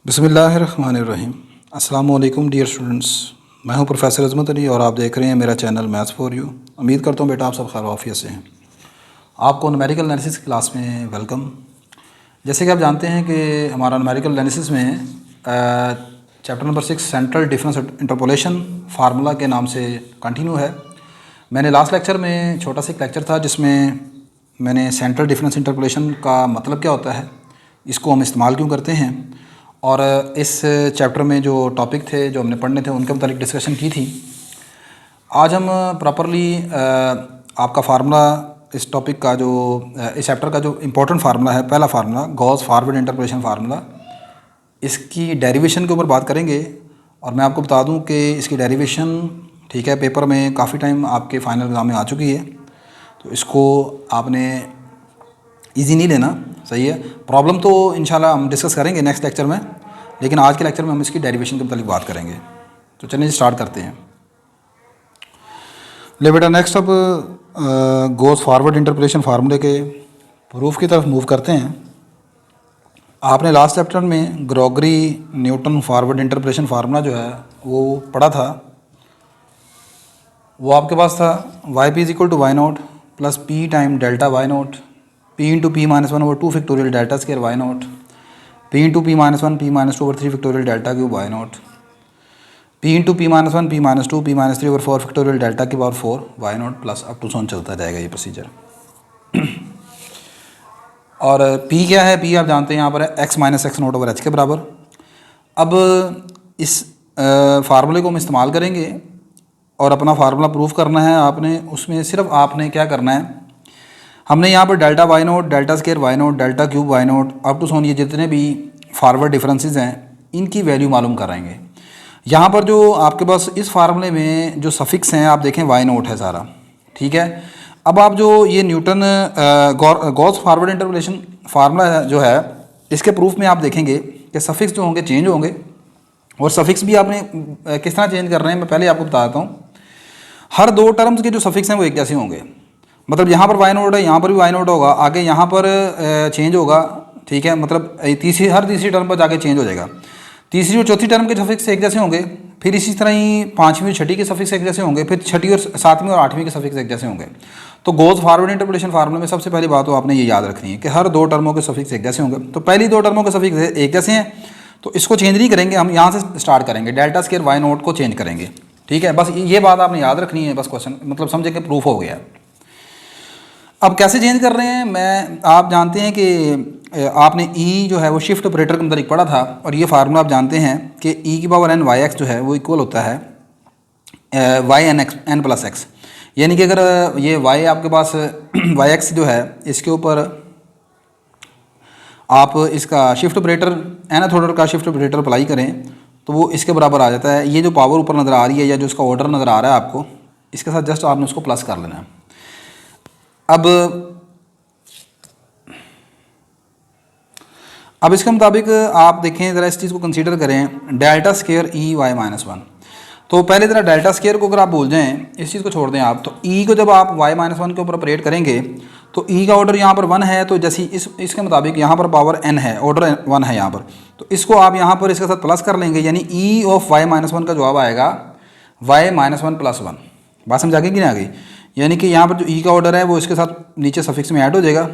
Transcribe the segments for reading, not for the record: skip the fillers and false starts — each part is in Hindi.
बिस्मिल्लाहिर्रहमानिर्रहीम। अस्सलाम वालेकुम डियर स्टूडेंट्स, मैं हूं प्रोफेसर अज़मत अली और आप देख रहे हैं मेरा चैनल मैथ्स फॉर यू। उम्मीद करता हूं बेटा आप सब खैर आफियत से हैं। आपको न्यूमेरिकल एनालिसिस क्लास में वेलकम। जैसे कि आप जानते हैं कि हमारा न्यूमेरिकल एनालिसिस में chapter number 6 central difference interpolation formula के नाम से कंटिन्यू है। मैंने लास्ट लेक्चर में छोटा सा एक लेक्चर था जिसमें मैंने सेंट्रल डिफरेंस इंटरपोलेशन का मतलब क्या होता है, इसको हम इस्तेमाल क्यों करते हैं, और इस चैप्टर में जो टॉपिक थे जो हमने पढ़ने थे उनके मुताबिक डिस्कशन की थी। आज हम प्रॉपरली आपका फार्मूला इस टॉपिक का जो इस चैप्टर का जो इम्पोर्टेंट फार्मूला है, पहला formula Gauss forward interpolation formula, इसकी डेरिवेशन के ऊपर बात करेंगे। और मैं आपको बता दूं कि इसकी डेरिवेशन ठीक है पेपर में काफ़ी टाइम आपके फाइनल एग्ज़ाम में आ चुकी है, तो इसको आपने ईजी नहीं लेना, सही है। प्रॉब्लम तो इंशाल्लाह हम डिस्कस करेंगे नेक्स्ट लेक्चर में, लेकिन आज के लेक्चर में हम इसकी डेरिवेशन के मुताबिक बात करेंगे। तो चलिए स्टार्ट करते हैं। ले बेटा नेक्स्ट अब गोस फॉरवर्ड इंटरपोलेशन फार्मूले के प्रूफ की तरफ मूव करते हैं। आपने लास्ट चैप्टर में Gregory Newton forward interpolation formula जो है वो पढ़ा था। वो आपके पास था Y P is equal to Y naught plus P time delta Y naught P into P minus one over 2 factorial delta square Y naught P into P minus one P minus 2 over 3 factorial delta cube Y naught P into P minus one P minus 2 P minus 3 over 4 factorial delta की power 4 Y naught plus up to so on चलता जाएगा ये प्रोसीजर। और पी क्या है, पी आप जानते हैं यहाँ पर है x minus x not over H के बराबर। अब इस फार्मूले को हम इस्तेमाल करेंगे और अपना फार्मूला प्रूफ करना है आपने। उसमें सिर्फ आपने क्या करना है, हमने यहाँ पर delta Y naught, delta square Y naught, delta cube Y naught up to so on ये जितने भी फॉरवर्ड डिफरेंसेस हैं इनकी वैल्यू मालूम कराएंगे। यहाँ पर जो आपके पास इस फार्मूले में जो सफिक्स हैं आप देखें वाई नोट है सारा, ठीक है। अब आप जो ये Newton Gauss forward interpolation formula जो है इसके प्रूफ में आप देखेंगे कि सफिक्स जो होंगे चेंज होंगे, और सफिक्स भी आपने किस तरह चेंज कर रहे हैं मैं पहले आपको बता देता हूँ। हर दो टर्म्स के जो सफिक्स हैं वो एक जैसे होंगे, मतलब यहाँ पर वाई नोट है, यहाँ पर भी वाई नोट होगा, आगे यहाँ पर चेंज होगा, ठीक है। मतलब हर तीसरी टर्म पर जाके चेंज हो जाएगा। तीसरी और चौथी टर्म के सफिक्स एक जैसे होंगे, फिर इसी तरह ही पाँचवीं और छठी के सफिक्स एक जैसे होंगे, फिर छठी और सातवीं और आठवीं के सफिक्स एक जैसे होंगे। तो गोज फॉरवर्ड इंटरपोलेशन फार्मूले में सबसे पहली बात तो आपने ये याद रखनी है कि हर दो टर्मों के सफिक्स एक जैसे होंगे। तो पहली दो टर्मों के सफिक्स एक जैसे हैं तो इसको चेंज नहीं करेंगे, हम यहाँ से स्टार्ट करेंगे, डेल्टा स्क्वायर वाई नोट को चेंज करेंगे, ठीक है। बस ये बात आपने याद रखनी है, बस क्वेश्चन मतलब समझे कि प्रूफ हो गया। अब कैसे चेंज कर रहे हैं, आप जानते हैं कि आपने ई जो है वो शिफ्ट ऑपरेटर के मुताबिक पढ़ा था, और ये फार्मूला आप जानते हैं कि ई की पावर एन वाई एक्स जो है वो इक्वल होता है Y N X N plus X. यानी कि अगर ये वाई आपके पास वाई एक्स जो है इसके ऊपर आप इसका शिफ्ट ऑपरेटर nth ऑर्डर का शिफ्ट ऑपरेटर अप्लाई करें तो वो इसके बराबर आ जाता है। ये जो पावर ऊपर नज़र आ रही है या जो इसका ऑर्डर नज़र आ रहा है आपको, इसके साथ जस्ट आपने उसको प्लस कर लेना है। अब इसके मुताबिक आप देखें ज़रा इस चीज़ को कंसीडर करें, delta square E Y minus one. तो पहले ज़रा डेल्टा स्क्वायर को अगर आप भूल जाएं, इस चीज़ को छोड़ दें आप, तो ई को जब आप वाई माइनस वन के ऊपर ऑपरेट करेंगे तो ई का ऑर्डर यहाँ पर वन है, तो जैसे इसके मुताबिक यहाँ पर पावर एन है, ऑर्डर वन है यहाँ पर, तो इसको आप यहाँ पर इसके साथ प्लस कर लेंगे, यानी E of Y minus one का जवाब आएगा Y minus one plus one. बात समझ आ गई कि नहीं आ गई? यानी कि यहाँ पर जो ई का ऑर्डर है वो इसके साथ नीचे सफिक्स में ऐड हो जाएगा,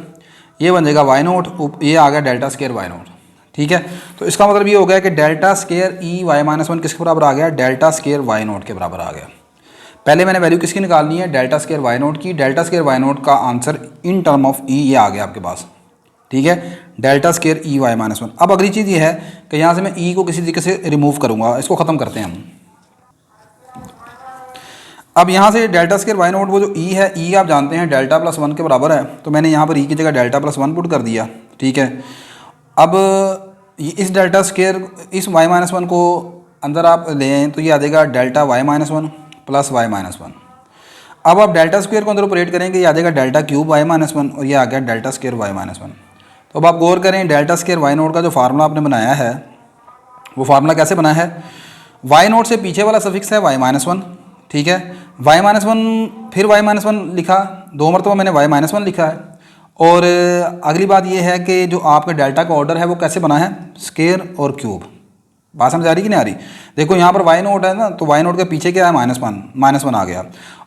ये बन जाएगा वाई नोट, ये आ गया डेल्टा स्क्वायर वाई नोट, ठीक है। तो इसका मतलब ये हो गया कि delta square E Y minus one किसके बराबर आ गया, डेल्टा स्क्वायर वाई नोट के बराबर आ गया। पहले मैंने वैल्यू किसकी निकालनी है, डेल्टा स्क्वायर वाई नोट की। डेल्टा स्क्वायर वाई नोट का answer in term of E ये आ गया आपके पास, ठीक है, delta square E Y minus one. अब अगली चीज़ ये है कि यहाँ से मैं ई को किसी तरीके से रिमूव करूँगा, इसको ख़त्म करते हैं हम। अब यहाँ से डेल्टा स्क्वायर वाई नोट वो जो ई है, ई आप जानते हैं डेल्टा प्लस वन के बराबर है, तो मैंने यहाँ पर ई की जगह डेल्टा प्लस वन पुट कर दिया, ठीक है। अब इस डेल्टा स्क्वायर इस वाई माइनस वन को अंदर आप लें तो ये आ जाएगा delta Y minus one plus Y minus one. अब आप डेल्टा स्क्वायर को अंदर ऑपरेट करेंगे, ये आ जाएगा delta cube Y minus one, और ये आ गया delta square Y minus one. तो अब आप गौर करें, डेल्टा स्क्वायर वाई नोट का जो फार्मूला आपने बनाया है वो फार्मूला कैसे बना है, वाई नोट से पीछे वाला सफिक्स है y-1, ठीक है। y-1 फिर y-1 लिखा, 2 मरतबा मैंने y-1 लिखा है। और अगली बात ये है कि जो आपका डेल्टा का ऑर्डर है वो कैसे बना है, स्केयर और क्यूब। बात समझ आ रही कि नहीं आ रही? देखो यहाँ पर वाई नोट है ना, तो वाई नोट के पीछे क्या है, -1 आ गया।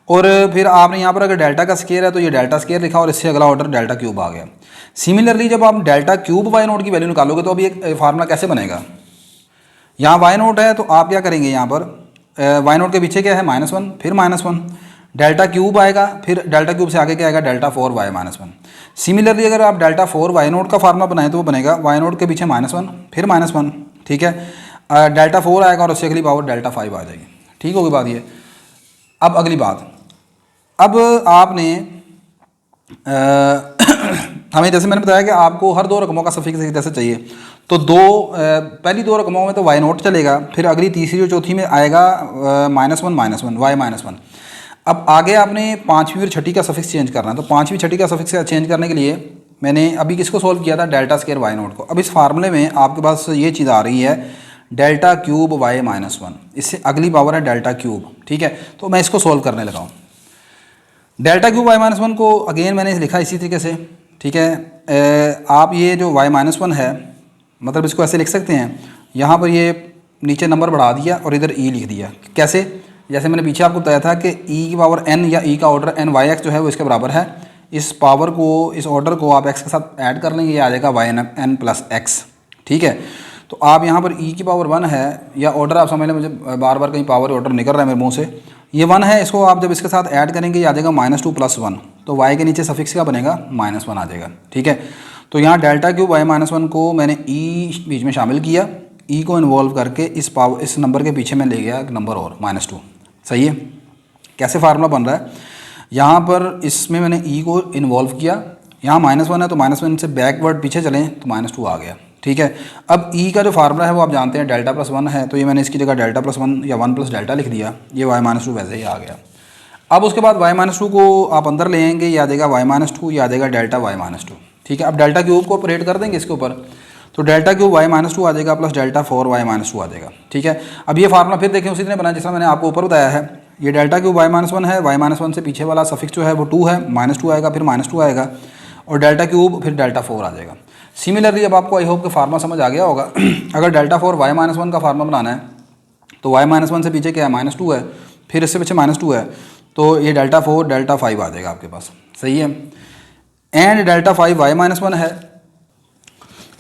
और फिर आपने यहाँ पर अगर डेल्टा का स्केयर है तो ये डेल्टा स्केयर लिखा और इससे अगला ऑर्डर डेल्टा क्यूब आ गया। सिमिलरली जब आप डेल्टा क्यूब वाई नोट की वैल्यू निकालोगे तो अभी एक फार्मूला कैसे बनेगा, यहाँ वाई नोट है तो आप क्या करेंगे, यहाँ पर वाई नोट के पीछे क्या है, -1 फिर -1, डेल्टा क्यूब आएगा, फिर डेल्टा क्यूब से आगे क्या आएगा, डेल्टा 4 y-1। सिमिलरली अगर आप डेल्टा 4 वाई नोट का फार्मूला बनाएं तो वो बनेगा वाई नोट के पीछे -1 फिर -1, ठीक है। डेल्टा 4 आएगा और उससे अगली पावर डेल्टा 5 आ जाएगी। ठीक होगी बात ये। अब अगली बात, अब आपने हमें जैसे मैंने बताया कि आपको हर 2 रकमों का सफिक्स जैसे चाहिए, तो पहली 2 रकमों में तो वाई नोट चलेगा, फिर अगली तीसरी और चौथी में आएगा -1 y-1। अब आगे आपने 5वीं और 6ठी का सफिक्स चेंज करना है, तो 5वीं 6ठी का सफिक्स चेंज करने के लिए मैंने अभी किसको सॉल्व किया था, डेल्टा स्केयर वाई नोट को। अब इस फार्मूले में आपके पास ये चीज़ आ रही है डेल्टा क्यूब y-1, इससे अगली पावर है डेल्टा क्यूब, ठीक है। तो मैं इसको सॉल्व करने लगा हूँ। डेल्टा क्यूब y-1 को अगेन मैंने लिखा इसी तरीके से, ठीक है। आप ये जो y-1 है, मतलब इसको ऐसे लिख सकते हैं, यहाँ पर ये नीचे नंबर बढ़ा दिया और इधर e लिख दिया। कैसे, जैसे मैंने पीछे आपको बताया था कि e की पावर n या e का ऑर्डर n y x जो है वो इसके बराबर है। इस पावर को, इस ऑर्डर को आप x के साथ ऐड कर लेंगे, ये आ जाएगा yn प्लस x, ठीक है। तो आप यहाँ पर e की पावर 1 है, या ऑर्डर आप समझ लें, मुझे बार बार कहीं पावर ऑर्डर निकल रहा है मेरे मुँह से, ये 1 है, इसको आप जब इसके साथ ऐड करेंगे ये आ जाएगा -2 + 1, तो y के नीचे सफिक्स क्या बनेगा, -1 आ जाएगा, ठीक है। तो यहाँ डेल्टा क्यूब y-1 को मैंने e बीच में शामिल किया, e को इन्वॉल्व करके इस नंबर के पीछे मैं ले गया एक नंबर और -2, सही है। कैसे फार्मूला बन रहा है, यहाँ पर इसमें मैंने e को इन्वॉल्व किया, यहाँ -1 है तो -1 से बैकवर्ड पीछे चलें तो -2 आ गया, ठीक है। अब e का जो फार्मूला है वो आप जानते हैं डेल्टा + 1 है, तो ये मैंने इसकी जगह डेल्टा + 1 या 1 + डेल्टा लिख दिया, ये y-2 वैसे ही आ गया। अब उसके बाद y-2 को आप अंदर ले आएंगे, ये आ जाएगा y-2, ये आ जाएगा डेल्टा y-2, ठीक है। अब डेल्टा क्यूब को ऑपरेट कर देंगे इसके ऊपर, तो डेल्टा क्यूब y-2 आ जाएगा प्लस डेल्टा 4 y-2 आ जाएगा, ठीक है। अब ये फार्मूला फिर देखें उसी तरह बना जिसमें मैंने आपको ऊपर बताया है। ये डेल्टा क्यूब y-1 है, y-1 से पीछे वाला सफिक्स जो है वो 2 है, -2 आएगा, फिर -2 आएगा, और डेल्टा क्यूब फिर डेल्टा 4 आ जाएगा। सिमिलरली अब आपको आई होप कि फार्मूला समझ आ गया होगा। अगर डेल्टा 4 y-1 का फार्मूला बनाना है तो y-1 से पीछे क्या है, -2 है, फिर इससे पीछे -2 है, तो ये डेल्टा 4 डेल्टा 5 आ जाएगा आपके पास, सही है। एंड डेल्टा 5 y-1 है,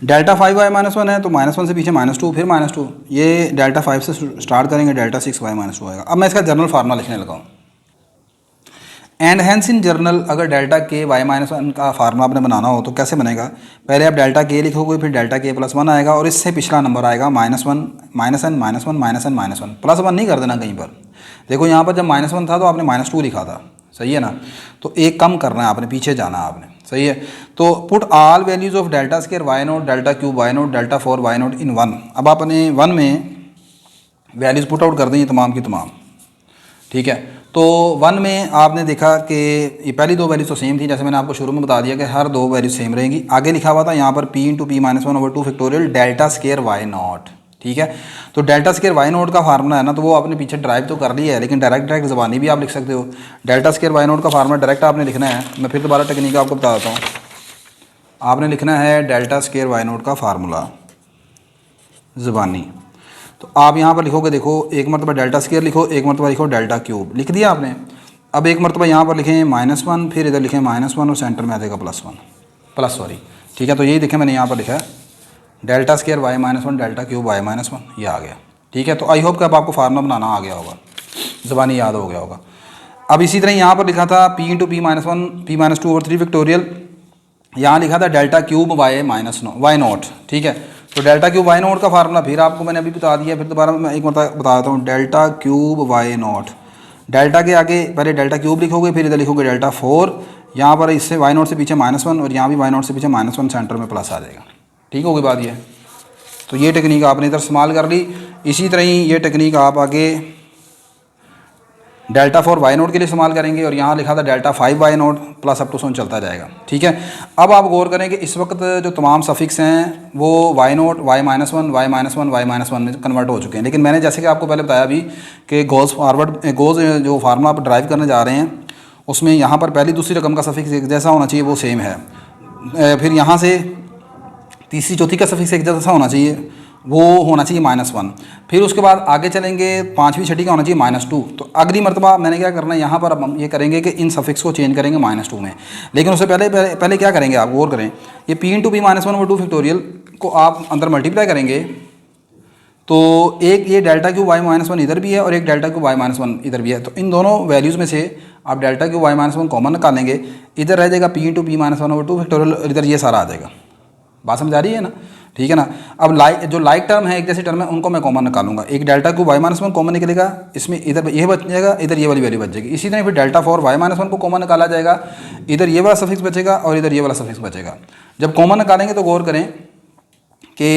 डेल्टा 5 y-1 है, तो -1 से पीछे -2 फिर -2, ये डेल्टा 5 से स्टार्ट करेंगे, डेल्टा 6 y-2 आएगा। अब मैं इसका जर्नल फार्मूला लिखने लगा हूँ। एंड हैंस इन जर्नल अगर डेल्टा के y-1 का फार्मूला आपने बनाना हो तो कैसे बनेगा, पहले आप डेल्टा के लिखोगे, फिर डेल्टा के + 1 आएगा, और इससे पिछला नंबर आएगा -1 -n -1 प्लस 1 नहीं कर देना कहीं पर। देखो यहाँ पर जब -1 था तो आपने -2 लिखा था, सही है ना, तो एक कम करना है आपने, पीछे जाना है आपने, सही है। तो put all values of delta square y0, delta cube y0, delta 4 y0 इन 1। अब आपने 1 में वैल्यूज़ पुट आउट कर दी तमाम की तमाम, ठीक है। तो 1 में आपने देखा कि ये पहली 2 वैल्यूज तो सेम थी, जैसे मैंने आपको शुरू में बता दिया कि हर 2 वैल्यूज सेम रहेंगी। आगे लिखा हुआ था यहाँ पर p × p-1/2 factorial delta square y0, ठीक है। तो डेल्टा स्केयर y0 का फार्मूला है ना, तो वो आपने पीछे ड्राइव तो कर लिया है, लेकिन डायरेक्ट ज़बानी भी आप लिख सकते हो। डेल्टा स्केयर y0 का फार्मूला डायरेक्ट आपने लिखना है। मैं फिर दोबारा टेक्निक आपको बता देता हूँ। आपने लिखना है डेल्टा स्केयर y0 का फार्मूला ज़बानी, तो आप यहाँ पर लिखोगे, देखो एक मरतबा डेल्टा स्केयर लिखो, एक मरतबा लिखो डेल्टा क्यूब, लिख दिया आपने। अब एक मरतबा यहाँ पर लिखें -1, फिर इधर लिखें -1 और सेंटर में आ जाएगा +1, ठीक है। तो यही देखें मैंने यहाँ पर लिखा है delta square y-1 delta cube y-1, ये आ गया, ठीक है। तो आई होप कि अब आपको फार्मूला बनाना आ गया होगा, ज़बानी याद हो गया होगा। अब इसी तरह यहाँ पर लिखा था p × p-2/3 फैक्टोरियल, यहाँ लिखा था डेल्टा क्यूब y0, ठीक है। तो डेल्टा क्यूब y0 का फार्मूला फिर आपको मैंने अभी बता दिया, फिर दोबारा मैं एक मतलब बता देता हूँ। डेल्टा क्यूब y0, डेल्टा के आगे पहले डेल्टा क्यूब लिखोगे, फिर इधर लिखोगे डेल्टा 4, यहाँ पर इससे y0 से पीछे -1 और यहाँ भी y0 से पीछे -1, सेंटर में प्लस आ जाएगा, ठीक होगी बात ये। तो ये टेक्निक आपने इधर इस्तेमाल कर ली। इसी तरह ही ये टेक्निक आप आगे डेल्टा 4 वाई नोट के लिए इस्तेमाल करेंगे और यहाँ लिखा था delta 5 Y naught plus up to so on चलता जाएगा। ठीक है, अब आप गौर करें कि इस वक्त जो तमाम सफिक्स हैं वो Y naught, Y minus one, Y minus one, Y minus one में कन्वर्ट हो चुके हैं। लेकिन मैंने जैसे कि आपको पहले बताया अभी कि गोज़ जो फार्मूला आप ड्राइव करने जा रहे हैं उसमें यहाँ पर पहली दूसरी रकम का सफिक्स एक जैसा होना चाहिए, वो सेम है। फिर यहाँ से तीसरी चौथी का सफिक्स एक जैसा होना चाहिए, वो होना चाहिए -1। फिर उसके बाद आगे चलेंगे पाँचवीं छठी का होना चाहिए -2। तो अगली मरतबा मैंने क्या करना है, यहाँ पर अब हम ये करेंगे कि इन सफिक्स को चेंज करेंगे -2 में। लेकिन उससे पहले क्या करेंगे, आप गौर करें, ये p into P minus one over 2 factorial को आप अंदर मल्टीप्लाई करेंगे तो एक ये delta cube Y minus one इधर भी है और एक delta cube Y minus one इधर भी है। तो इन दोनों वैल्यूज़ में से आप delta cube Y minus one common निकालेंगे, इधर रह जाएगा p into P minus one over 2 factorial और इधर ये सारा आ जाएगा। बात समझ आ रही है ना? ठीक है ना। अब जो लाइक टर्म है, एक जैसी टर्म है, उनको मैं कॉमन निकालूंगा। एक delta cube Y minus one common निकलेगा, इसमें इधर ये बच जाएगा, इधर ये वाली वैल्यू बच जाएगी। इसी तरह फिर डेल्टा 4 वाई माइनस वन को कॉमन निकाला जाएगा, इधर ये वाला सफिक्स बचेगा और इधर ये वाला सफिक्स बचेगा। जब कॉमन निकालेंगे तो गौर करें कि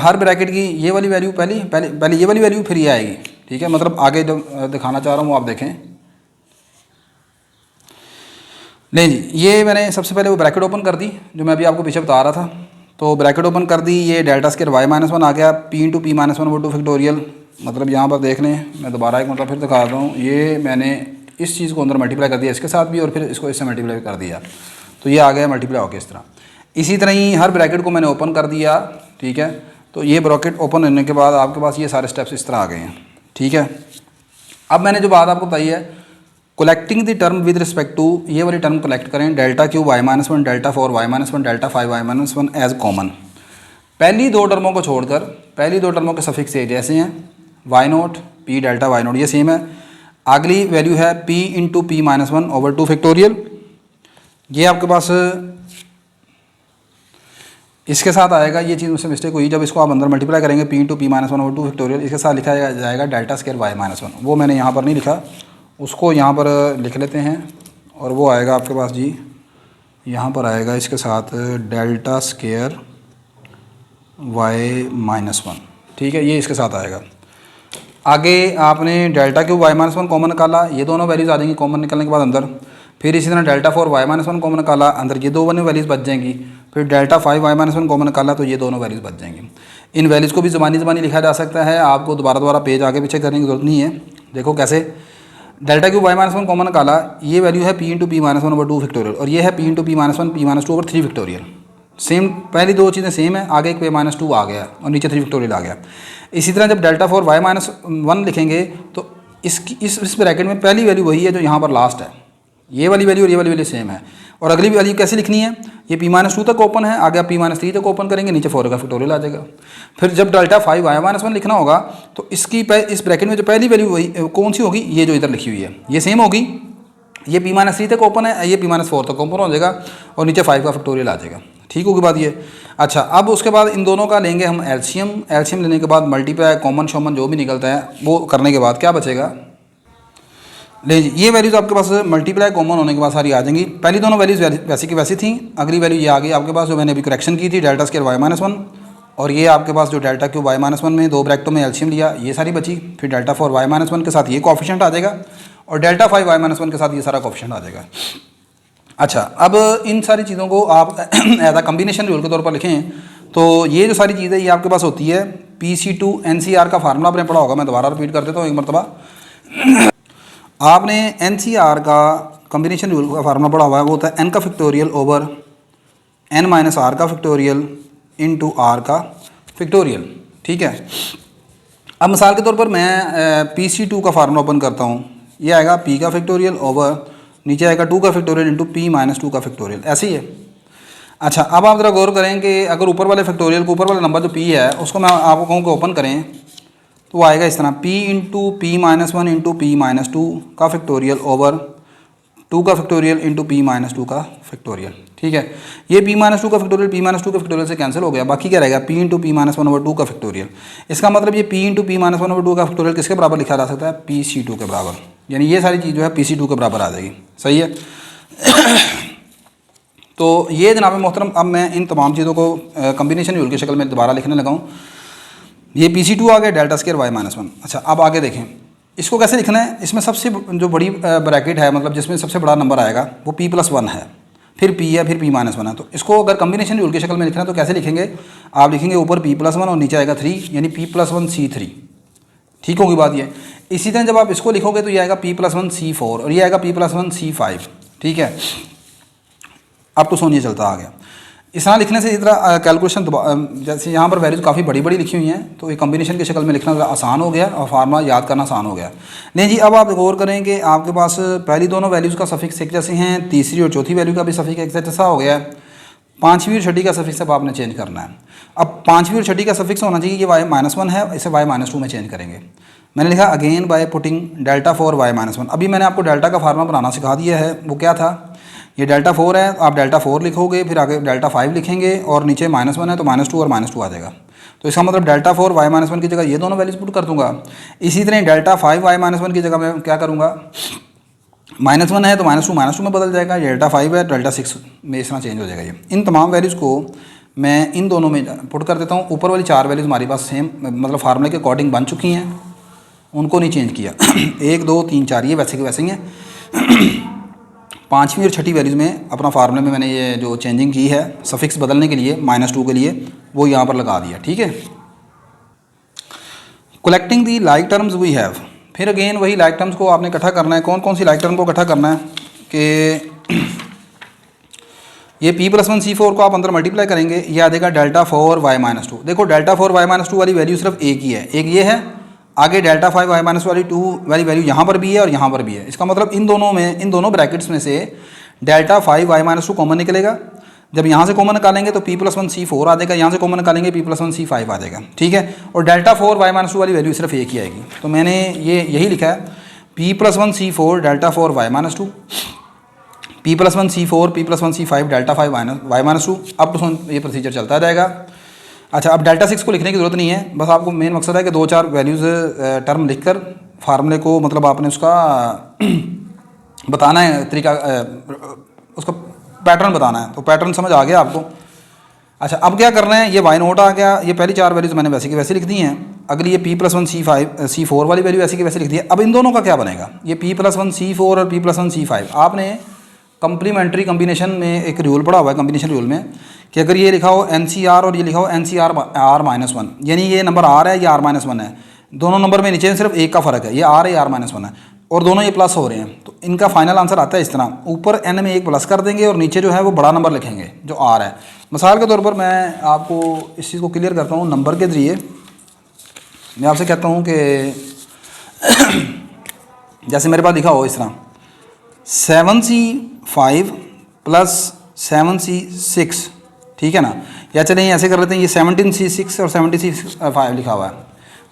हर ब्रैकेट की ये वाली वैल्यू पहले ये वाली वैल्यू फिर ये आएगी। ठीक है, मतलब आगे जो दिखाना चाह रहा हूँ वो आप देखें। नहीं जी, ये मैंने सबसे पहले वो ब्रैकेट ओपन कर दी जो मैं अभी आपको पीछे बता रहा था। तो ब्रैकेट ओपन कर दी, ये delta square Y minus one आ गया, p into P minus one over 2 factorial. मतलब यहाँ पर देख लें, मैं दोबारा एक मतलब फिर दिखा रहा हूँ, ये मैंने इस चीज़ को अंदर मल्टीप्लाई कर दिया इसके साथ भी और फिर इसको इससे मल्टीप्लाई कर दिया, तो ये आ गया मल्टीप्लाई होकर इस तरह। इसी तरह ही हर ब्रैकेट को मैंने ओपन कर दिया। ठीक है, तो ये ब्रैकेट ओपन होने के बाद आपके पास ये सारे स्टेप्स इस तरह आ गए हैं। ठीक है, अब मैंने जो बात आपको बताई है, collecting the term with respect to, ये वाली टर्म कलेक्ट करें, delta cube Y minus one, delta 4 Y minus one, delta 5 Y minus one as common. पहली दो टर्मों को छोड़कर पहली दो टर्मों के सफिक्स एक जैसे हैं, Y naught, P delta Y naught ये सेम है। अगली वैल्यू है p into P minus one over 2 factorial, ये आपके पास इसके साथ आएगा। ये चीज़ मुझसे मिस्टेक हुई, जब इसको आप अंदर मल्टीप्लाई करेंगे p into P minus one over 2 factorial, इसके साथ लिखा जाएगा delta square Y minus one. वो मैंने यहाँ पर नहीं लिखा, उसको यहाँ पर लिख लेते हैं और वो आएगा आपके पास जी, यहाँ पर आएगा इसके साथ delta square Y minus one. ठीक है, ये इसके साथ आएगा। आगे आपने delta cube Y minus one common निकाला, ये दोनों वैल्यूज़ आ जाएंगी कॉमन निकलने के बाद अंदर। फिर इसी तरह delta 4 Y minus one common निकाला, अंदर ये दो वैल्यूज़ बच जाएंगी। फिर delta 5 Y minus one common निकाला, तो ये दोनों वैल्यूज़ बच जाएंगी। इन वैल्यूज़ को भी ज़बानी लिखा जा सकता है, आपको दोबारा पेज आगे पीछे करने की जरूरत नहीं है। देखो कैसे, delta cube Y minus one common निकाला, ये वैल्यू है p into P minus one over 2 factorial और ये है p into P minus one, P minus two over 3 factorial. Same, पहली दो चीज़ें सेम है, आगे एक पे -2 आ गया और नीचे 3 फैक्टोरियल आ गया। इसी तरह जब डेल्टा 4 वाई माइनस वन लिखेंगे तो इस ब्रैकेट में पहली वैल्यू वही है जो यहाँ पर लास्ट है, ये वाली वैल्यू और ये वाली वैल्यू सेम है। और अगली वैल्यू कैसे लिखनी है, ये p-2 तक ओपन है, आगे आप p-3 तक ओपन करेंगे, नीचे 4 का फैक्टोरियल आ जाएगा। फिर जब डेल्टा 5 वाई माइनस वन लिखना होगा तो इस ब्रैकेट में जो पहली वैल्यू वही कौन सी होगी, ये जो इधर लिखी हुई है ये सेम होगी। ये p-3 तक ओपन है, ये p-4 तक ओपन हो जाएगा और नीचे 5 का फैक्टोरियल आ जाएगा। ठीक होगी बात ये। अच्छा, अब उसके बाद इन दोनों का लेंगे हम एलसीएम लेने के बाद मल्टीप्लाई कॉमन शॉमन जो भी निकलता है वो करने के बाद क्या बचेगा, ले जी ये वैल्यूज़ आपके पास मल्टीप्लाई कॉमन होने के बाद सारी आ जाएंगी। पहली दोनों वैल्यूज़ वैसी की वैसी थी, अगली वैल्यू ये आ गई आपके पास जो मैंने अभी करेक्शन की थी, delta square Y minus one, और ये आपके पास जो delta cube Y minus one में दो ब्रैकेटों में एलसीएम लिया, ये सारी बची। फिर डेल्टा 4 वाई माइनस वन के साथ ये कोएफिशिएंट आ जाएगा और डेल्टा 5 वाई माइनस वन के साथ ये सारा कोएफिशिएंट आ जाएगा। अच्छा, अब इन सारी चीज़ों को आप एज अ कम्बिनेशन रूल के तौर पर लिखें तो ये जो सारी चीज़ें ये आपके पास होती है PC2 NCR का फार्मूला आपने पढ़ा होगा, मैं दोबारा रिपीट कर देता हूँ एक मरतबा। आपने NCR का कम्बिनेशन रूल का फार्मूला पढ़ा हुआ है, वो होता है n का factorial over n minus r का फैक्टोरियल इंटू r का फैक्टोरियल। ठीक है, अब मिसाल के तौर पर मैं PC2 का फार्मूला ओपन करता हूँ, ये आएगा p का फैक्टोरियल ओवर नीचे आएगा 2 का फैक्टोरियल इंटू p-2 का फैक्टोरियल, ऐसे ही है। अच्छा, अब आप ज़रा गौर करें कि अगर ऊपर वाले फैक्टोरियल को ऊपर वाला नंबर जो p है उसको मैं आपको कहूँ कि ओपन करें तो वो आएगा इस तरह, p into p-1 into p-2 का फैक्टोरियल ओवर 2 का फैक्टोरियल इंटू p-2 का फैक्टोरियल। ठीक है, ये p-2 का फैक्टोरियल p-2 के फैक्टोरियल से कैंसिल हो गया, बाकी क्या रहेगा p इंटू p-1 ओवर 2 का फैक्टोरियल। इसका मतलब ये p इंटू p-1 ओवर 2 का फैक्टोरियल किसके बराबर लिखा जा सकता है, PC2 के बराबर, यानी ये सारी चीज़ जो है PC2 के बराबर आ जाएगी। सही है। तो ये जनाब मोहतरम, अब मैं इन तमाम चीज़ों को कम्बिनेशन रूल की शक्ल में दोबारा लिखने लगा हूँ। ये PC2 आ गया, delta square Y minus one. अच्छा, अब आगे देखें, इसको कैसे लिखना है, इसमें सबसे जो बड़ी ब्रैकेट है, मतलब जिसमें सबसे बड़ा नंबर आएगा वो p+1 है, फिर p है, फिर p-1 है। तो इसको अगर कम्बिनेशन रूल की शक्ल में लिखना है तो कैसे लिखेंगे, आप लिखेंगे ऊपर p+1 और नीचे आएगा 3, यानी p+1 C3। ठीक होगी बात ये। इसी तरह जब आप इसको लिखोगे तो ये आएगा p+1 C4 और ये आएगा p+1 C5। ठीक है, अब तो सोनिए चलता आ गया। इस तरह लिखने से इस तरह कैलकुलेशन जैसे यहाँ पर वैल्यूज काफ़ी बड़ी बड़ी लिखी हुई हैं तो ये कॉम्बिनेशन की शक्ल में लिखना आसान हो गया और फार्मूला याद करना आसान हो गया। नहीं जी, अब आप गौर करें कि आपके पास पहली दोनों वैल्यूज़ का सफिक्स एक जैसे हैं, तीसरी और चौथी वैल्यू का भी सफिक्स एक जैसा हो गया है। पाँचवीं और छठी का सफिक्स अब आपने चेंज करना है। अब पाँचवीं और छठी का सफिक्स होना चाहिए, ये y-1 है, इसे y-2 में चेंज करेंगे। मैंने लिखा again by putting delta for y-1। अभी मैंने आपको डेल्टा का फार्मूला बनाना सिखा दिया है, वो क्या था, ये डेल्टा 4 है, आप डेल्टा 4 लिखोगे, फिर आगे डेल्टा 5 लिखेंगे और नीचे -1 है तो -2 और -2 आ जाएगा। तो इसका मतलब डेल्टा 4 y-1 की जगह ये दोनों वैल्यूज पुट कर दूंगा। इसी तरह डेल्टा 5 y-1 की जगह मैं क्या करूँगा, -1 है तो -2 में बदल जाएगा, डेल्टा 5 है डेल्टा 6 में इस तरह चेंज हो जाएगा। ये इन तमाम वैल्यूज़ को मैं इन दोनों में पुट कर देता हूँ। ऊपर वाली 4 वैल्यूज़ हमारे पास सेम मतलब फार्मूले के अकॉर्डिंग बन चुकी हैं, उनको नहीं चेंज किया। 1 2 3 4 ये वैसे के वैसे ही हैं। पाँचवीं और छठी वैल्यूज़ में अपना फार्मूले में मैंने ये जो चेंजिंग की है सफिक्स बदलने के लिए -2 के लिए, वो यहाँ पर लगा दिया। ठीक है, collecting the like terms we have, फिर अगेन वही लाइक टर्म्स को आपने इकट्ठा करना है। कौन कौन सी लाइक टर्म को इकट्ठा करना है कि ये p+1 C4 को आप अंदर मल्टीप्लाई करेंगे, ये आ जाएगा डेल्टा 4 y-2। देखो डेल्टा 4 y-2 वाली वैल्यू सिर्फ एक ही है, एक ये है, आगे डेल्टा 5 y-2 वाली वैल्यू यहाँ पर भी है और यहाँ पर भी है। इसका मतलब इन दोनों में, इन दोनों ब्रैकेट्स में से डेल्टा 5 y-2 कॉमन निकलेगा। जब यहाँ से कॉमन निकालेंगे तो p+1 C4 आ जाएगा, यहाँ से कॉमन निकालेंगे p+1 C5 आ जाएगा। ठीक है, और डेल्टा 4 y-2 वाली वैल्यू सिर्फ एक ही आएगी। तो मैंने ये यही लिखा है p+1 C4 delta 4 y-2, p+1 C4 p+1 C5 delta 5 y-2। अब तो ये प्रोसीजर चलता रहेगा। अच्छा, अब डेल्टा 6 को लिखने की ज़रूरत नहीं है, बस आपको मेन मकसद है कि 2-4 वैल्यूज़ टर्म लिखकर फार्मूले को मतलब आपने उसका बताना है तरीका, उसका पैटर्न बताना है। तो पैटर्न समझ आ गया आपको। अच्छा, अब क्या करना है, ये y0 आ गया, ये पहली 4 वैल्यूज़ मैंने वैसे की वैसे लिख दी हैं। अगली ये p+1 C4 वाली वैल्यू वैसे की वैसे लिख दी है। अब इन दोनों का क्या बनेगा, ये p+1 C4 और p+1 C5, आपने कंप्लीमेंट्री कम्बिनेशन में एक रूल पढ़ा हुआ है, कम्बिनेशन रूल में, कि अगर ये लिखा हो NCR और ये लिखा हो NCR R-1, यानी ये नंबर R है, ये R-1 है, दोनों नंबर में नीचे सिर्फ एक का फ़र्क है, ये R है, ये R-1 है, और दोनों ये प्लस हो रहे हैं, तो इनका फाइनल आंसर आता है इस तरह, ऊपर n में एक प्लस कर देंगे और नीचे जो है वो बड़ा नंबर लिखेंगे जो R है। मिसाल के तौर पर मैं आपको इस चीज़ को क्लियर करता हूँ नंबर के ज़रिए। मैं आपसे कहता हूँ कि जैसे मेरे पास लिखा हो इस तरह 7C5 + 7C6, ठीक है ना, या चलें ऐसे कर लेते हैं, ये 17C6 और 17C5 लिखा हुआ है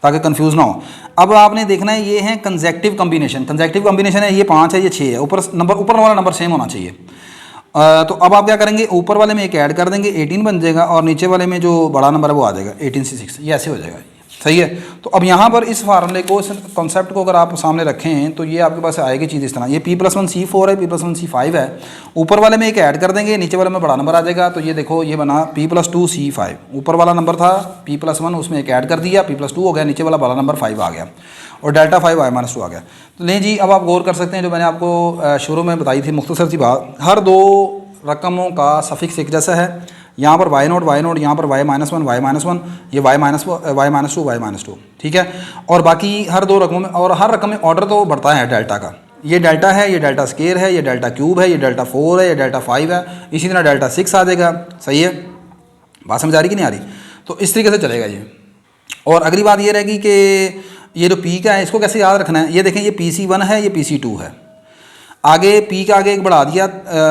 ताकि कंफ्यूज ना हो। अब आपने देखना है ये है कंसेक्टिव कॉम्बिनेशन, कंसेक्टिव कॉम्बिनेशन है, ये 5 है, ये 6 है, ऊपर वाला नंबर सेम होना चाहिए। तो अब आप क्या करेंगे, ऊपर वाले में एक ऐड कर देंगे, 18 बन जाएगा, और नीचे वाले में जो बड़ा नंबर है वो आ जाएगा 18C6, ये ऐसे हो जाएगा। सही है, तो अब यहाँ पर इस फार्मूले को, इस कॉन्सेप्ट को अगर आप सामने रखें तो ये आपके पास आएगी चीज़ इस तरह, ये p+1 C4 है, p+1 C5 है, ऊपर वाले में एक ऐड कर देंगे, नीचे वाले में बड़ा नंबर आ जाएगा। तो ये देखो, ये बना p+2 C5, ऊपर वाला नंबर था p+1, उसमें एक ऐड कर दिया, p+2 हो गया, नीचे वाला बड़ा नंबर 5 आ गया, और डेल्टा 5 y-2 आ गया। तो नहीं जी, अब आप गौर कर सकते हैं जो मैंने आपको शुरू में बताई थी मुख्तसर सी बात, हर दो रकमों का सफिक्स एक जैसा है। यहाँ पर y0, यहाँ पर y-1, ये y-2, y-2, ठीक है। और बाकी हर दो रकमों में, और हर रकम में ऑर्डर तो बढ़ता है डेल्टा का, ये डेल्टा है, ये डेल्टा स्केयर है, ये डेल्टा क्यूब है, ये डेल्टा 4 है, ये डेल्टा 5 है, इसी तरह डेल्टा 6 आ जाएगा। सही है, बात समझ आ रही कि नहीं आ रही? तो इस तरीके से चलेगा ये। और अगली बात ये रहेगी कि ये जो p का है इसको कैसे याद रखना है। ये देखें, ये PC1 है, ये PC2 है, आगे p का आगे एक बढ़ा दिया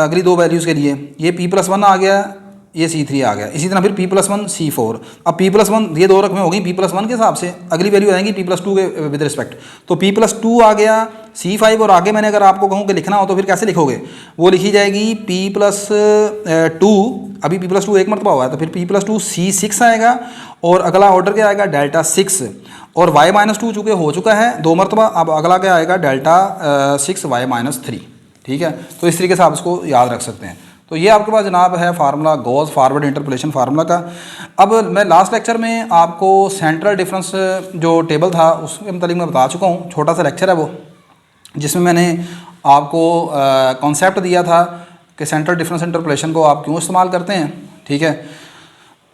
अगली दो वैल्यूज़ के लिए, ये p+1 आ गया, ये C3 आ गया, इसी तरह फिर p+1 C4। अब p+1 ये दो रकमें हो गई p+1 के हिसाब से, अगली वैल्यू आएंगी p+2 के विद रिस्पेक्ट। तो p+2 आ गया C5, और आगे मैंने अगर आपको कहूँ कि लिखना हो तो फिर कैसे लिखोगे, वो लिखी जाएगी p+2, अभी p+2 एक मरतबा हुआ है, तो फिर p+2 C6 आएगा, और अगला ऑर्डर क्या आएगा डेल्टा 6, और y-2 चूँकि हो चुका है 2 मरतबा, अब अगला क्या आएगा डेल्टा 6 y-3, ठीक है। तो इस तरीके से आप इसको याद रख सकते हैं। तो तो ये आपके पास जनाब है formula Gauss forward interpolation formula का। अब मैं लास्ट लेक्चर में आपको सेंट्रल डिफरेंस जो टेबल था उसके मतलब मैं बता चुका हूँ, छोटा सा लेक्चर है वो, जिसमें मैंने आपको कॉन्सेप्ट दिया था कि सेंट्रल डिफरेंस इंटरपोलेशन को आप क्यों इस्तेमाल करते हैं, ठीक है,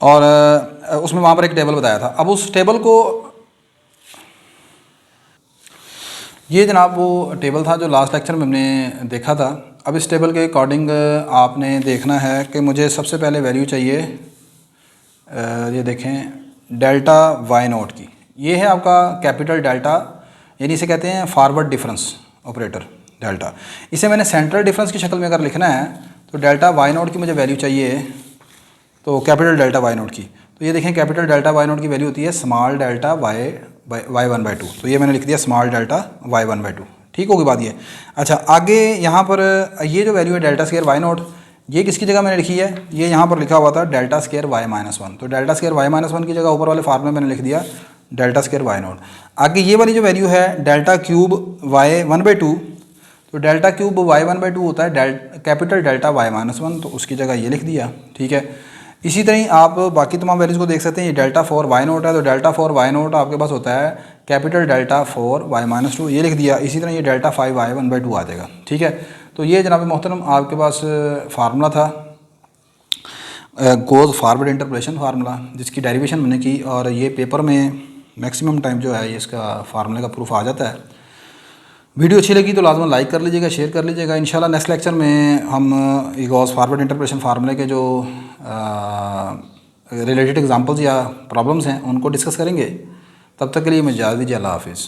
और उसमें वहाँ पर एक टेबल बताया था। अब उस टेबल को, ये जनाब वो टेबल था जो लास्ट लेक्चर में हमने देखा था। अब इस टेबल के अकॉर्डिंग आपने देखना है कि मुझे सबसे पहले वैल्यू चाहिए, ये देखें डेल्टा वाई नॉट की। ये है आपका कैपिटल डेल्टा, यानी इसे कहते हैं फॉरवर्ड डिफरेंस ऑपरेटर डेल्टा। इसे मैंने सेंट्रल डिफरेंस की शक्ल में अगर लिखना है तो डेल्टा वाई नॉट की मुझे वैल्यू चाहिए, तो कैपिटल डेल्टा वाई नॉट की। तो ये देखें कैपिटल डेल्टा वाई नॉट की वैल्यू होती है small delta Y one by two. तो ये मैंने लिख दिया small delta Y one by two, ठीक होगी बात ये। अच्छा, आगे यहाँ पर ये जो वैल्यू है डेल्टा स्क्वायर वाई नॉट, ये किसकी जगह मैंने लिखी है, ये यहाँ पर लिखा हुआ था delta square Y minus one. तो delta square Y minus one की जगह ऊपर वाले फार्मूले मैंने लिख दिया डेल्टा स्क्वायर वाई नॉट। आगे ये वाली जो वैल्यू है delta cube Y one by two, तो delta cube Y one by two होता है capital delta Y minus one, तो उसकी जगह ये लिख दिया, ठीक है। इसी तरह आप बाकी तमाम वैल्यूज़ को देख सकते हैं। ये डेल्टा फोर वाई नोट है, तो डेल्टा फोर वाई नोट आपके पास होता है capital delta four Y minus two, ये लिख दिया। इसी तरह ये delta five Y one by two आ जाएगा, ठीक है। तो ये जनाब मोहतरम आपके पास फार्मूला था गोज़ फॉरवर्ड इंटरपोलेशन फार्मूला, जिसकी डेरिवेशन मैंने की, और ये पेपर में मैक्सिमम टाइम जो है ये इसका फार्मूले का प्रूफ आ जाता है। वीडियो अच्छी लगी तो लाजमन लाइक कर लीजिएगा, शेयर कर लीजिएगा। इंशाल्लाह नेक्स्ट लेक्चर में हम गॉस फॉरवर्ड इंटरपोलेशन फार्मूले के जो रिलेटेड एग्जांपल्स या प्रॉब्लम्स हैं उनको डिस्कस करेंगे। तब तक के लिए मुझे इजाज़त दीजिए। अल्लाह हाफिज़।